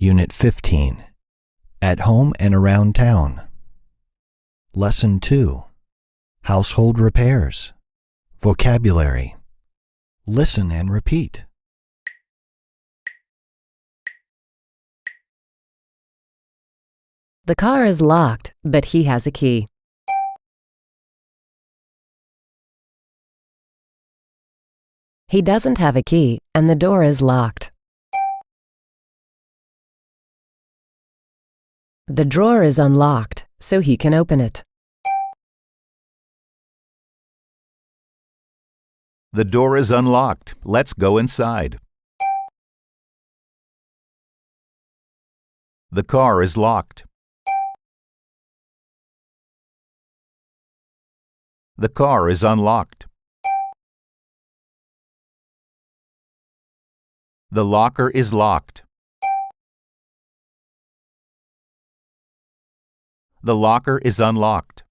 Unit 15. At Home and Around Town. Lesson 2. Household Repairs. Vocabulary. Listen and repeat. The car is locked, but he has a key. He doesn't have a key, and the door is locked. The drawer is unlocked, so he can open it. The door is unlocked. Let's go inside. The car is locked. The car is unlocked. The locker is locked. The locker is unlocked.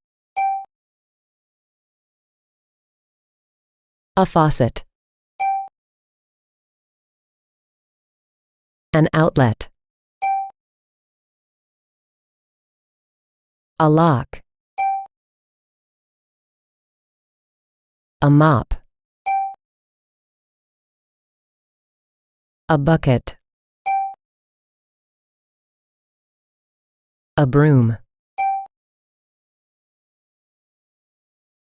A faucet. An outlet. A lock. A mop. A bucket. A broom.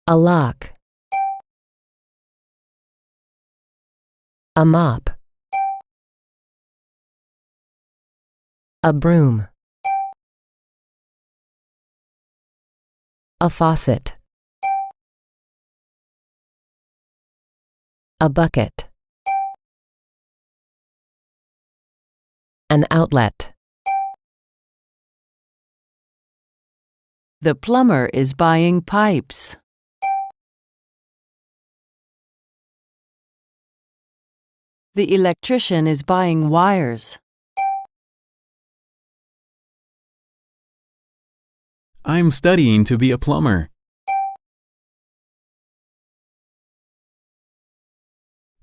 A lock. A mop. A broom. A faucet. A bucket. An outlet. The plumber is buying pipes. The electrician is buying wires. I'm studying to be a plumber.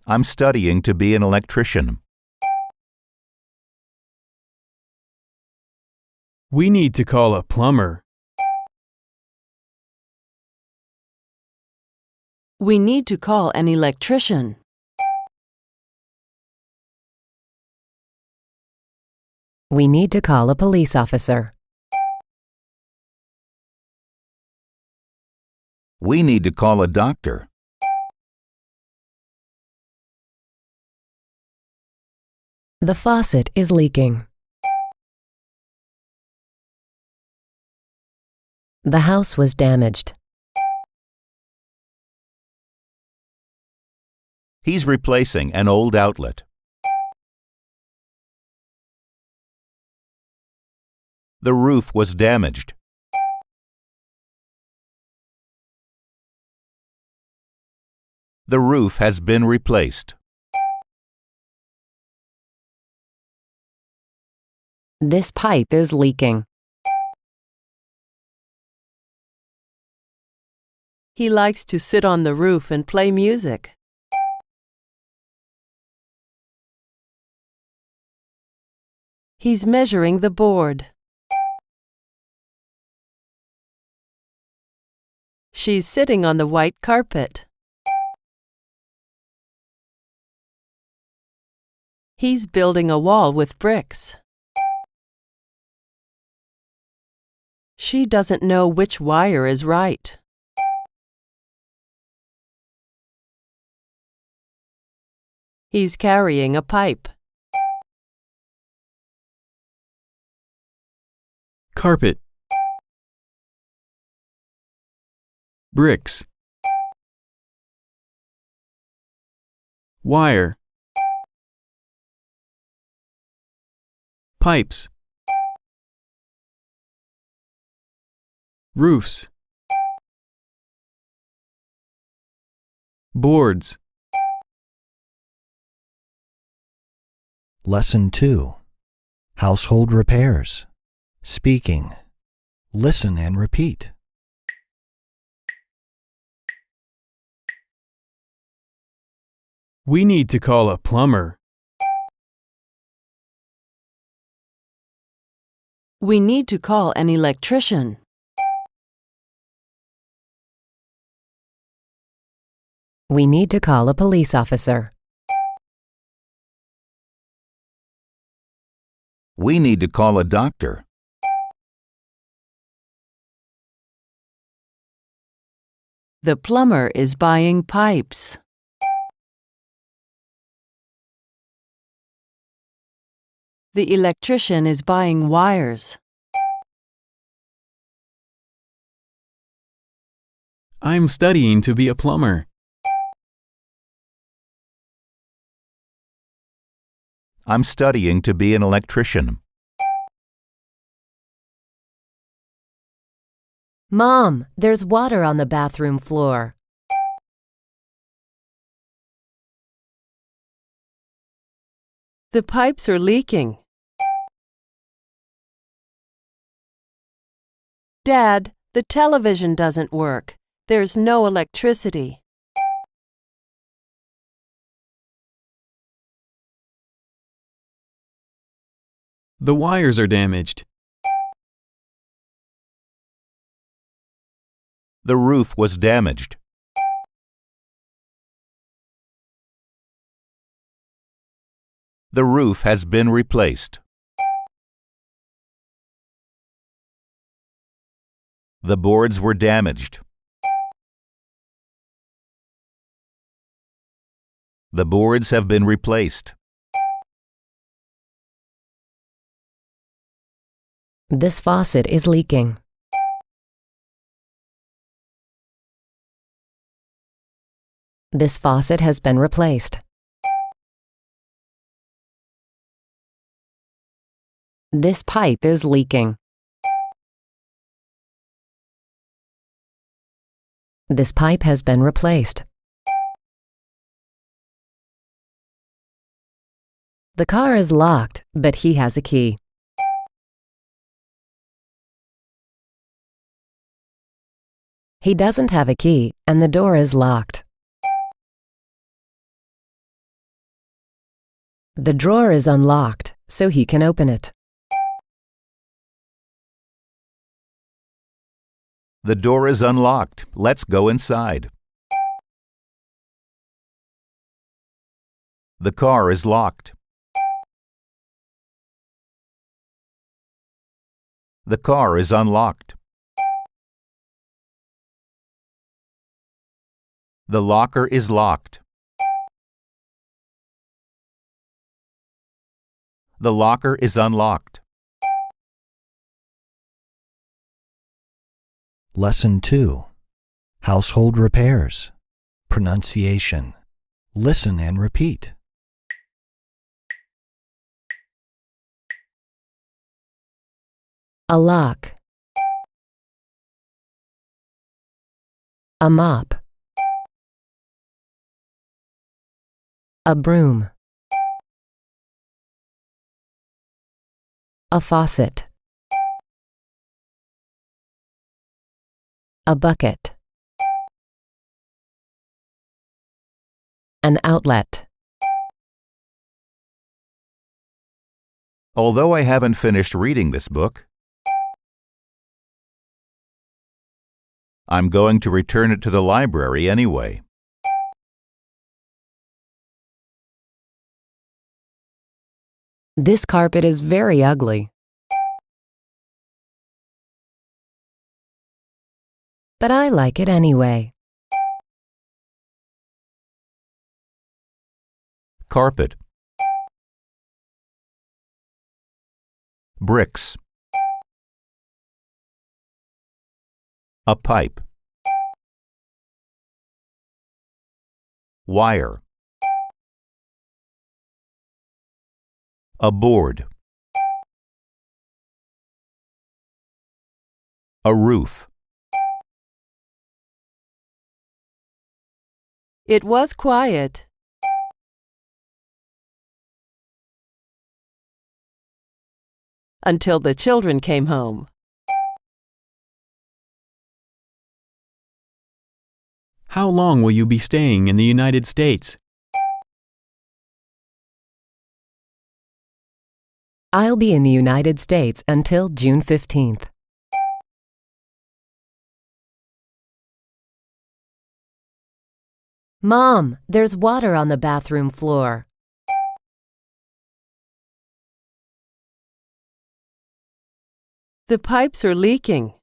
I'm studying to be an electrician. We need to call a plumber. We need to call an electrician. We need to call a police officer. We need to call a doctor. The faucet is leaking. The house was damaged. He's replacing an old outlet. The roof was damaged. The roof has been replaced. This pipe is leaking. He likes to sit on the roof and play music. He's measuring the board. She's sitting on the white carpet. He's building a wall with bricks. She doesn't know which wire is right. He's carrying a pipe. Carpet. Bricks. Wire. Pipes. Roofs. Boards. Lesson 2. Household Repairs. Speaking. Listen and repeat. We need to call a plumber. We need to call an electrician. We need to call a police officer. We need to call a doctor. The plumber is buying pipes. The electrician is buying wires. I'm studying to be a plumber. I'm studying to be an electrician. Mom, there's water on the bathroom floor. The pipes are leaking. Dad, the television doesn't work. There's no electricity. The wires are damaged. The roof was damaged. The roof has been replaced. The boards were damaged. The boards have been replaced. This faucet is leaking. This faucet has been replaced. This pipe is leaking. This pipe has been replaced. The car is locked, but he has a key. He doesn't have a key, and the door is locked. The drawer is unlocked, so he can open it. The door is unlocked. Let's go inside. The car is locked. The car is unlocked. The locker is locked. The locker is unlocked. Lesson 2. Household repairs. Pronunciation. Listen and repeat. A lock. A mop. A broom. A faucet. A bucket. An outlet. Although I haven't finished reading this book, I'm going to return it to the library anyway. This carpet is very ugly. But I like it anyway. Carpet. Bricks. A pipe. Wire. A board. A roof. It was quiet. Until the children came home. How long will you be staying in the United States? I'll be in the United States until June 15th. Mom, there's water on the bathroom floor. The pipes are leaking.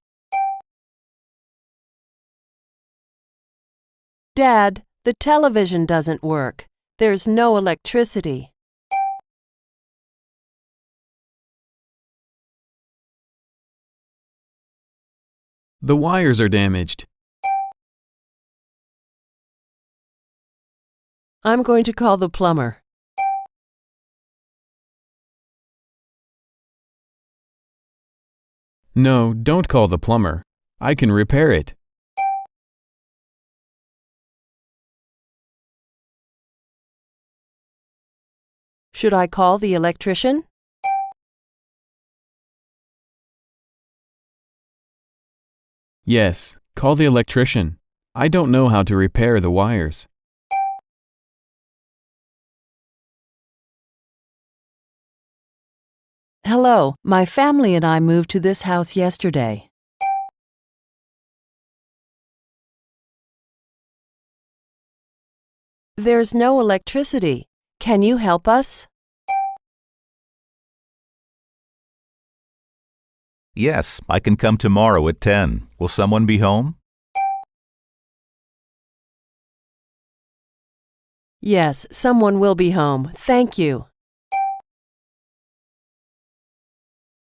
Dad, the television doesn't work. There's no electricity. The wires are damaged. I'm going to call the plumber. No, don't call the plumber. I can repair it. Should I call the electrician? Yes, call the electrician. I don't know how to repair the wires. Hello, my family and I moved to this house yesterday. There's no electricity. Can you help us? Yes, I can come tomorrow at 10. Will someone be home? Yes, someone will be home. Thank you.